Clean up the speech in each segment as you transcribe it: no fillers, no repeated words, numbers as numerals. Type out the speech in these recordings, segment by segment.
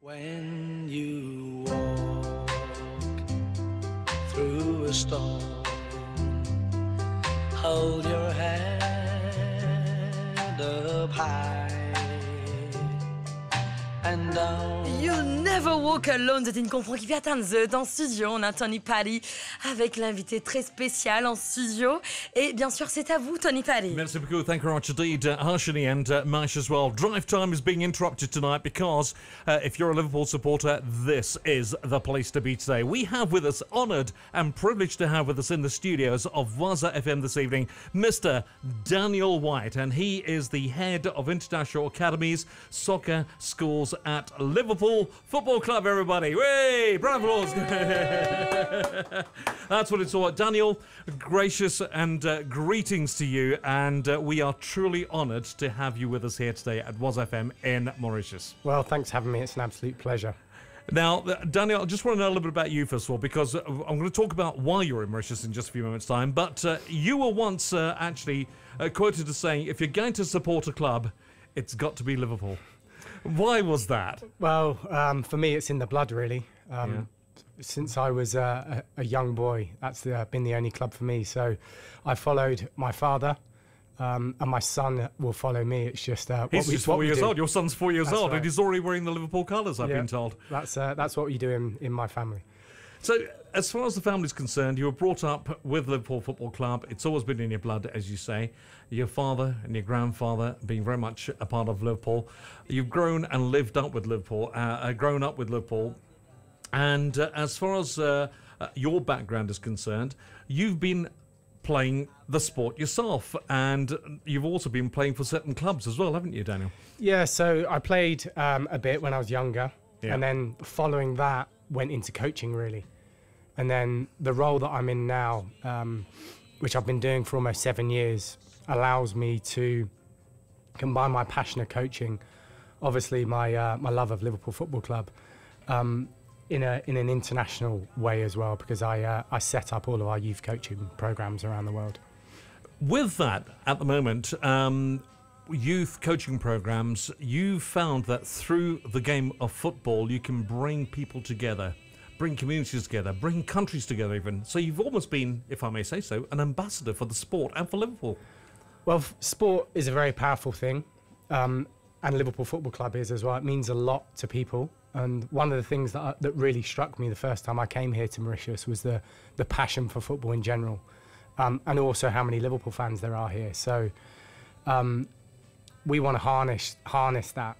When you walk through a storm, hold your head up high and down. You'll never walk alone, c'est une comprend qui vient en studio. On a Tony Pally avec l'invité très spécial en studio. Et bien sûr, c'est à vous, Tony Pally. Merci beaucoup. Thank you very much indeed, Harshini and Mash as well. Drive time is being interrupted tonight because if you're a Liverpool supporter, this is the place to be today. We have with us, honoured and privileged to have with us in the studios of Wazaa FM this evening, Mr. Daniel White, and he is the head of International Academies, Soccer Schools at Liverpool Football Club, everybody. Way! Bravo applause. That's what it's all about. Daniel, gracious and greetings to you, and we are truly honoured to have you with us here today at Wazaa FM in Mauritius. Well, thanks for having me. It's an absolute pleasure. Now, Daniel, I just want to know a little bit about you, first of all, because I'm going to talk about why you're in Mauritius in just a few moments' time, but you were once actually quoted as saying, if you're going to support a club, it's got to be Liverpool. Why was that? Well, for me, it's in the blood, really. Since I was a young boy, that's been the only club for me. So I followed my father, and my son will follow me. It's just he's just 4 years old. Your son's 4 years old, right. And he's already wearing the Liverpool colours, I've been told. That's what we do in my family. So, as far as the family's concerned, you were brought up with Liverpool Football Club. It's always been in your blood, as you say. Your father and your grandfather being very much a part of Liverpool. You've grown and lived up with Liverpool, grown up with Liverpool. And as far as your background is concerned, you've been playing the sport yourself, and you've also been playing for certain clubs as well, haven't you, Daniel? Yeah, so I played a bit when I was younger, and then following that, went into coaching, really. And then the role that I'm in now, which I've been doing for almost 7 years, allows me to combine my passion of coaching, obviously my love of Liverpool Football Club, in an international way as well, because I set up all of our youth coaching programs around the world. With that, at the moment, youth coaching programs, you found that through the game of football, you can bring people together, bring communities together, bring countries together even. So you've almost been, if I may say so, an ambassador for the sport and for Liverpool. Well, sport is a very powerful thing, and Liverpool Football Club is as well. It means a lot to people. And one of the things that really struck me the first time I came here to Mauritius was the passion for football in general, and also how many Liverpool fans there are here. So we want to harness that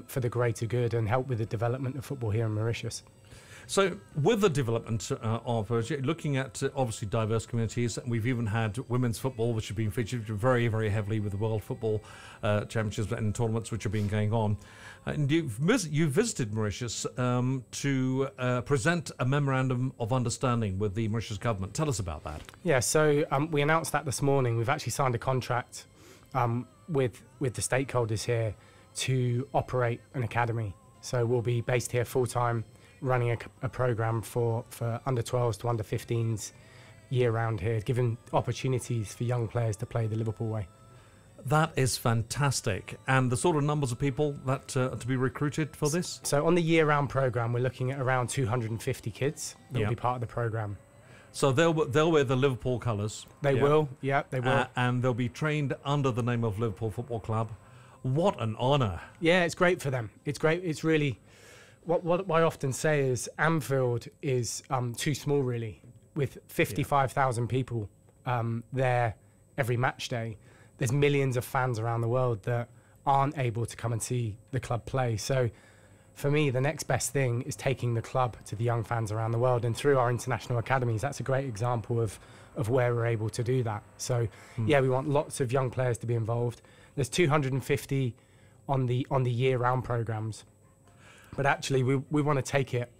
for the greater good and help with the development of football here in Mauritius. So with the development of looking at obviously diverse communities, we've even had women's football, which have been featured very, very heavily with the World Football Championships and tournaments which have been going on. And you've visited Mauritius to present a memorandum of understanding with the Mauritius government. Tell us about that. Yeah, so we announced that this morning. We've actually signed a contract with the stakeholders here to operate an academy. So we'll be based here full-time, running a program for under 12s to under 15s year round here, giving opportunities for young players to play the Liverpool way. That is fantastic. And the sort of numbers of people that are to be recruited for this? So on the year round program, we're looking at around 250 kids that will be part of the program. So they'll wear the Liverpool colours. They will, yeah, they will. And they'll be trained under the name of Liverpool Football Club. What an honour. Yeah, it's great for them. It's great. It's really... What I often say is Anfield is too small, really, with 55,000 people there every match day. There's millions of fans around the world that aren't able to come and see the club play. So for me, the next best thing is taking the club to the young fans around the world. And through our international academies, that's a great example of where we're able to do that. So, yeah, we want lots of young players to be involved. There's 250 on the year-round programs. But actually, we want to take it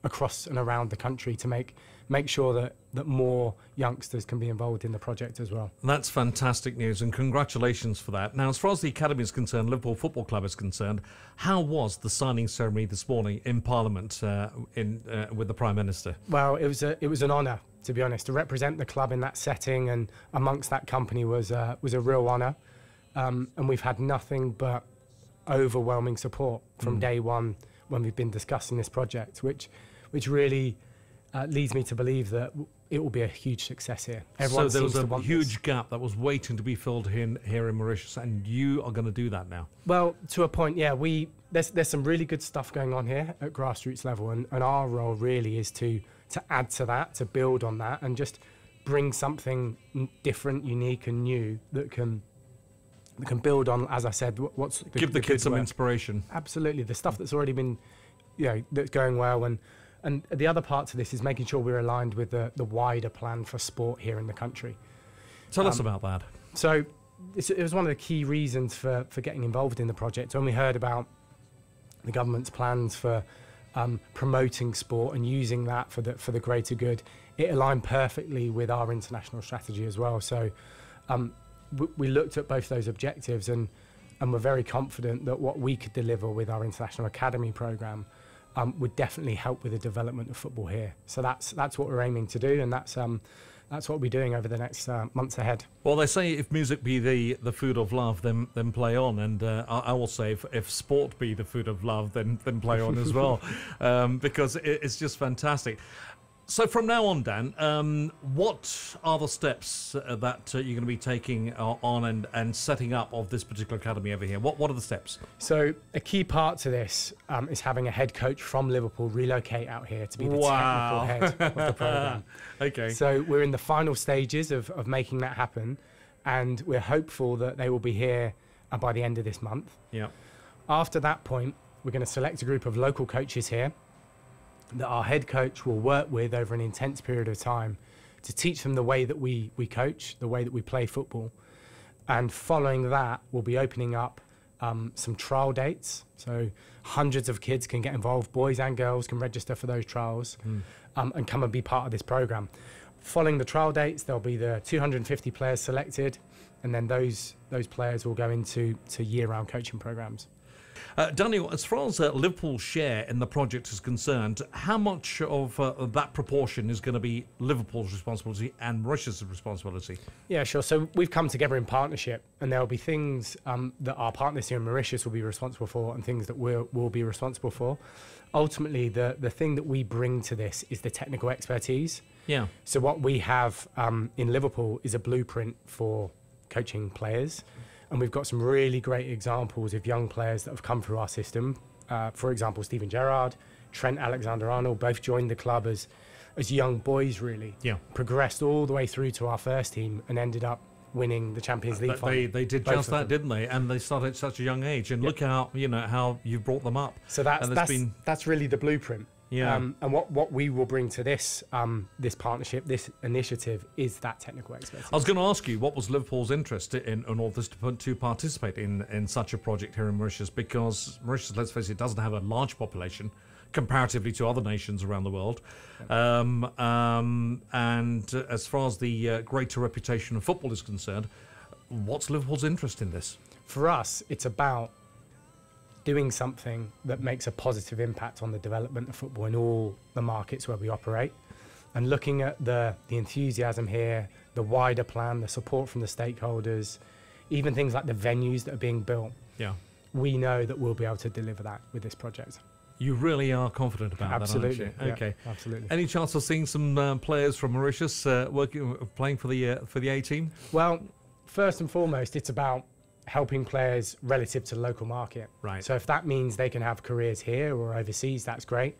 across and around the country to make sure that more youngsters can be involved in the project as well. That's fantastic news, and congratulations for that. Now, as far as the academy is concerned, Liverpool Football Club is concerned, how was the signing ceremony this morning in Parliament with the Prime Minister? Well, it was an honour, to be honest, to represent the club in that setting and amongst that company was a real honour, and we've had nothing but overwhelming support from day one. when we've been discussing this project, which really leads me to believe that it will be a huge success here. Everyone so there was seems to a want huge this. gap that was waiting to be filled here in Mauritius, and you are going to do that now. Well, to a point, yeah. There's some really good stuff going on here at grassroots level, and our role really is to add to that, to build on that, and just bring something different, unique, and new that can build on, as I said, what's Give the kids some work. inspiration. Absolutely, the stuff that's already been, that's going well, and the other part to this is making sure we're aligned with the wider plan for sport here in the country. Tell us about that. So it was one of the key reasons for getting involved in the project. When we heard about the government's plans for promoting sport and using that for the greater good, it aligned perfectly with our international strategy as well. So we looked at both those objectives and we're very confident that what we could deliver with our international academy program would definitely help with the development of football here. So that's what we're aiming to do, and that's what we'll be doing over the next months ahead. Well, they say if music be the food of love, then play on. And I will say if sport be the food of love, then play on as well, because it's just fantastic. So from now on, Dan, what are the steps that you're going to be taking on and setting up of this particular academy over here? What are the steps? So a key part to this is having a head coach from Liverpool relocate out here to be the Wow. technical head of the program. Okay. So we're in the final stages of making that happen, and we're hopeful that they will be here by the end of this month. Yeah. After that point, we're going to select a group of local coaches here that our head coach will work with over an intense period of time to teach them the way that we coach, the way that we play football. And following that, we'll be opening up some trial dates. So hundreds of kids can get involved, boys and girls can register for those trials and come and be part of this program. Following the trial dates, there'll be the 250 players selected, and then those players will go into year-round coaching programs. Daniel, as far as Liverpool's share in the project is concerned, how much of that proportion is going to be Liverpool's responsibility and Mauritius' responsibility? Yeah, sure. So we've come together in partnership, and there will be things that our partners here in Mauritius will be responsible for and things that we'll be responsible for. Ultimately, the thing that we bring to this is the technical expertise. Yeah. So what we have in Liverpool is a blueprint for coaching players. And we've got some really great examples of young players that have come through our system. For example, Steven Gerrard, Trent Alexander-Arnold, both joined the club as young boys, really. Yeah. Progressed all the way through to our first team and ended up winning the Champions League final. They did Both just of that, them. didn't they? And they started at such a young age. And look how you've brought them up. So And that's really the blueprint. Yeah. And what we will bring to this partnership, this initiative, is that technical expertise. I was going to ask you, what was Liverpool's interest in all this to participate in such a project here in Mauritius? Because Mauritius, let's face it, doesn't have a large population comparatively to other nations around the world. And as far as the greater reputation of football is concerned, what's Liverpool's interest in this? For us, it's about doing something that makes a positive impact on the development of football in all the markets where we operate, and looking at the enthusiasm here, the wider plan, the support from the stakeholders, even things like the venues that are being built. Yeah. We know that we'll be able to deliver that with this project. You really are confident about Absolutely. that, aren't you? Yeah, Okay. absolutely. Any chance of seeing some players from Mauritius playing for the A team? Well, first and foremost, it's about helping players relative to the local market. Right. So if that means they can have careers here or overseas, that's great.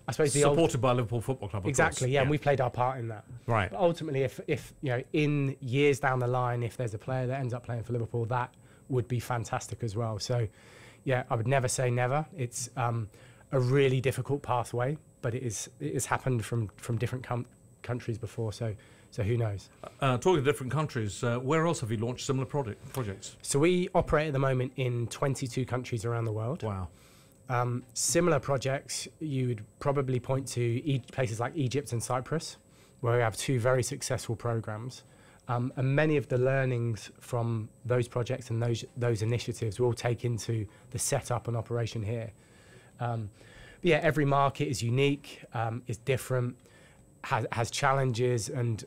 I suppose Supported by Liverpool Football Club, of exactly, course. yeah, and we've played our part in that. Right. But ultimately, if in years down the line, if there's a player that ends up playing for Liverpool, that would be fantastic as well. So, yeah, I would never say never. It's a really difficult pathway, but it has happened from different countries before. So who knows? Talking of different countries, where else have you launched similar projects? So we operate at the moment in 22 countries around the world. Wow. Similar projects you would probably point to places like Egypt and Cyprus, where we have two very successful programs. And many of the learnings from those projects and those initiatives we'll take into the setup and operation here. But yeah, every market is unique, is different, has challenges, and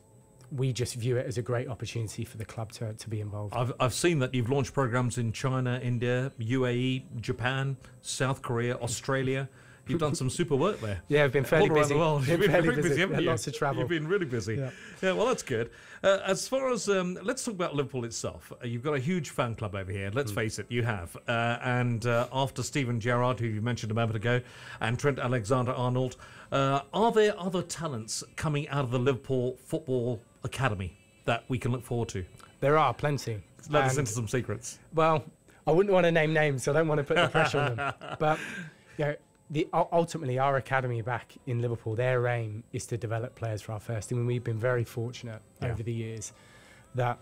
we just view it as a great opportunity for the club to be involved. I've seen that you've launched programs in China, India, UAE, Japan, South Korea, Australia. You've done some super work there. Yeah, I've been fairly all around busy. the world. You've been very busy, haven't you? Lots of travel. You've been really busy. Yeah, well, that's good. As far as let's talk about Liverpool itself. You've got a huge fan club over here. Let's face it, you have. And after Steven Gerrard, who you mentioned a moment ago, and Trent Alexander-Arnold, are there other talents coming out of the Liverpool Football Academy that we can look forward to? There are plenty. Let us into some secrets. Well, I wouldn't want to name names, so I don't want to put the pressure on them. But ultimately, our academy back in Liverpool, their aim is to develop players for our first team. And we've been very fortunate over the years that,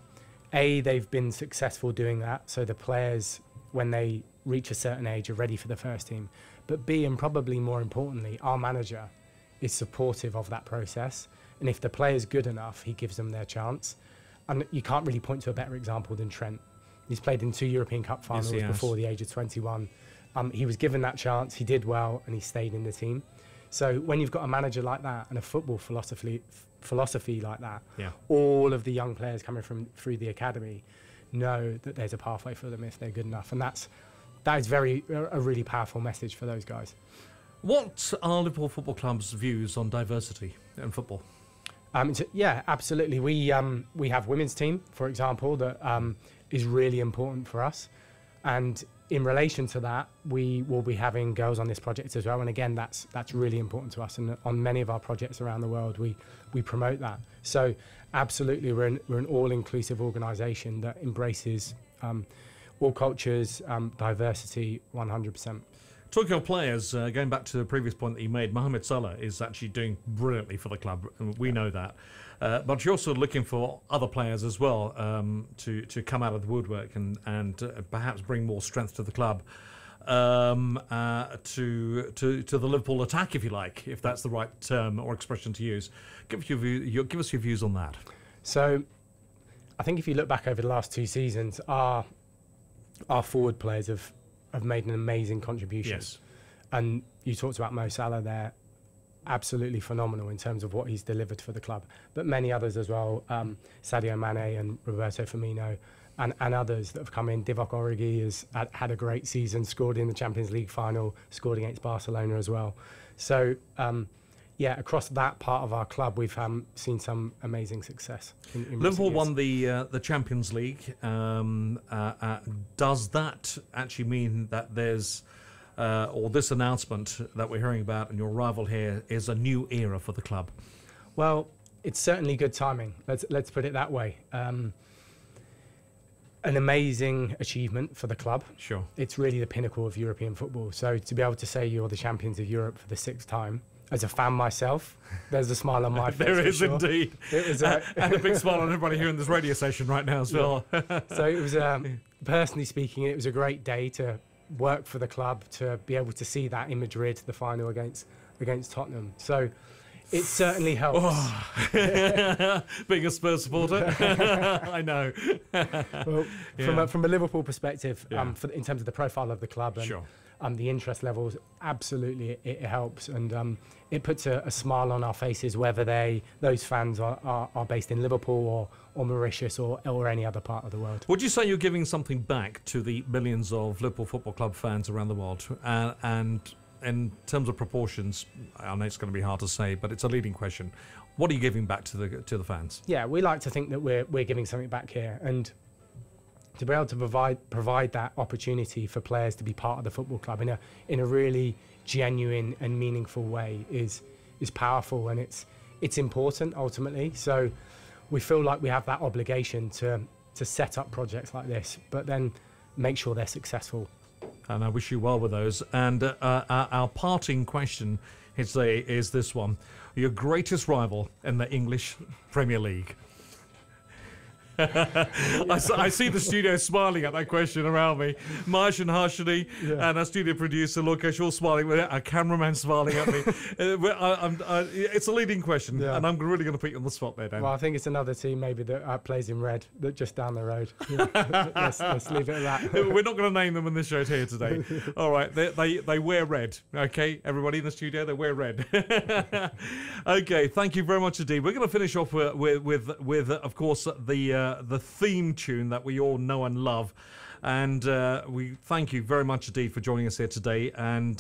A, they've been successful doing that. So the players, when they reach a certain age, are ready for the first team. But B, and probably more importantly, our manager is supportive of that process. And if the player's good enough, he gives them their chance. And you can't really point to a better example than Trent. He's played in 2 European Cup finals before the age of 21. He was given that chance, he did well, and he stayed in the team. So when you've got a manager like that and a football philosophy like that, all of the young players coming through the academy know that there's a pathway for them if they're good enough. And that is a really powerful message for those guys. What are Liverpool Football Club's views on diversity in football? Yeah, absolutely. We have women's team, for example, that is really important for us. And in relation to that, we will be having girls on this project as well. And again, that's really important to us. And on many of our projects around the world, we promote that. So absolutely, we're an all-inclusive organisation that embraces all cultures, diversity, 100%. Talking of players, going back to the previous point that you made, Mohamed Salah is actually doing brilliantly for the club. We know that. But you're also looking for other players as well to come out of the woodwork and perhaps bring more strength to the club, to the Liverpool attack, if you like, if that's the right term or expression to use. Give us your views on that. So I think if you look back over the last 2 seasons, our forward players have made an amazing contribution. Yes. And you talked about Mo Salah there. Absolutely phenomenal in terms of what he's delivered for the club. But many others as well, Sadio Mane and Roberto Firmino and others that have come in. Divock Origi has had a great season, scored in the Champions League final, scored against Barcelona as well. So, across that part of our club, we've seen some amazing success. In Liverpool won the Champions League. Does that actually mean that there's or this announcement that we're hearing about and your arrival here is a new era for the club? Well, it's certainly good timing. Let's put it that way. An amazing achievement for the club. Sure. It's really the pinnacle of European football. So to be able to say you're the champions of Europe for the 6th time, as a fan myself, there's a smile on my face. There is sure. indeed. It was, and a big smile on everybody here in this radio station right now as well. So it was, personally speaking, it was a great day to work for the club, to be able to see that in Madrid, the final against Tottenham. So it certainly helps. Oh. Being a Spurs supporter, I know. Well, from a Liverpool perspective, in terms of the profile of the club and the interest levels, absolutely it helps, and it puts a smile on our faces, whether those fans are based in Liverpool or Mauritius or any other part of the world. Would you say you're giving something back to the millions of Liverpool Football Club fans around the world? And in terms of proportions, I know it's going to be hard to say, but it's a leading question. What are you giving back to the fans? Yeah, we like to think that we're giving something back here, and to be able to provide that opportunity for players to be part of the football club in a really genuine and meaningful way is powerful, and it's important ultimately. So we feel like we have that obligation to set up projects like this, but then make sure they're successful. And I wish you well with those. And our parting question is this one: your greatest rival in the English Premier League? I see the studio smiling at that question around me. Marsh and Harshini and our studio producer Lokesh all smiling with it. Our cameraman smiling at me. It's a leading question, and I'm really going to put you on the spot there, Dan. Well, I think it's another team maybe that plays in red, that just down the road. Let's leave it at that. We're not going to name them in this show here today. All right, they wear red. Okay, everybody in the studio, they wear red. Okay, thank you very much indeed. We're going to finish off with of course the theme tune that we all know and love. And we thank you very much indeed for joining us here today and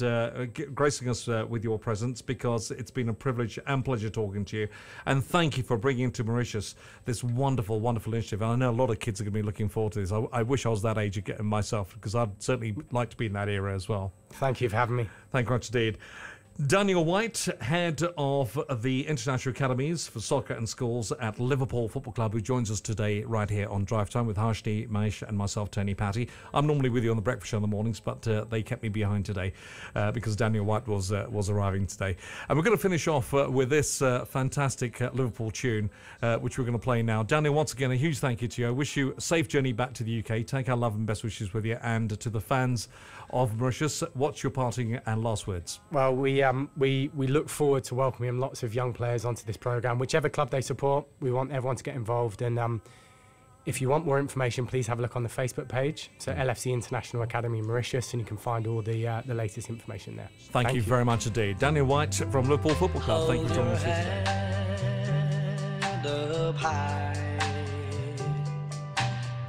gracing us with your presence, because it's been a privilege and pleasure talking to you. And thank you for bringing to Mauritius this wonderful, wonderful initiative. And I know a lot of kids are going to be looking forward to this. I wish I was that age again myself, because I'd certainly like to be in that era as well. Thank you for having me. Thank you much indeed. Daniel White, head of the International Academies for Soccer and Schools at Liverpool Football Club, who joins us today right here on Drive Time with Harshni, Maish and myself, Tony Patty. I'm normally with you on the breakfast show in the mornings, but they kept me behind today because Daniel White was arriving today. And we're going to finish off with this fantastic Liverpool tune, which we're going to play now. Daniel, once again, a huge thank you to you. I wish you a safe journey back to the UK. Take our love and best wishes with you. And to the fans of Mauritius, what's your parting and last words? Well, we look forward to welcoming lots of young players onto this programme. Whichever club they support, we want everyone to get involved. And if you want more information, please have a look on the Facebook page. So LFC International Academy Mauritius, and you can find all the latest information there. Thank you very much indeed. Daniel White from Liverpool Football Club. Thank you for joining us here today. Up high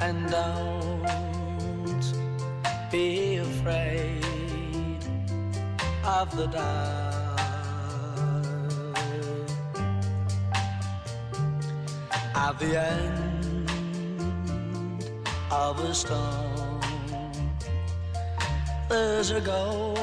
and don't be afraid of the dark. At the end of a storm, there's a goal.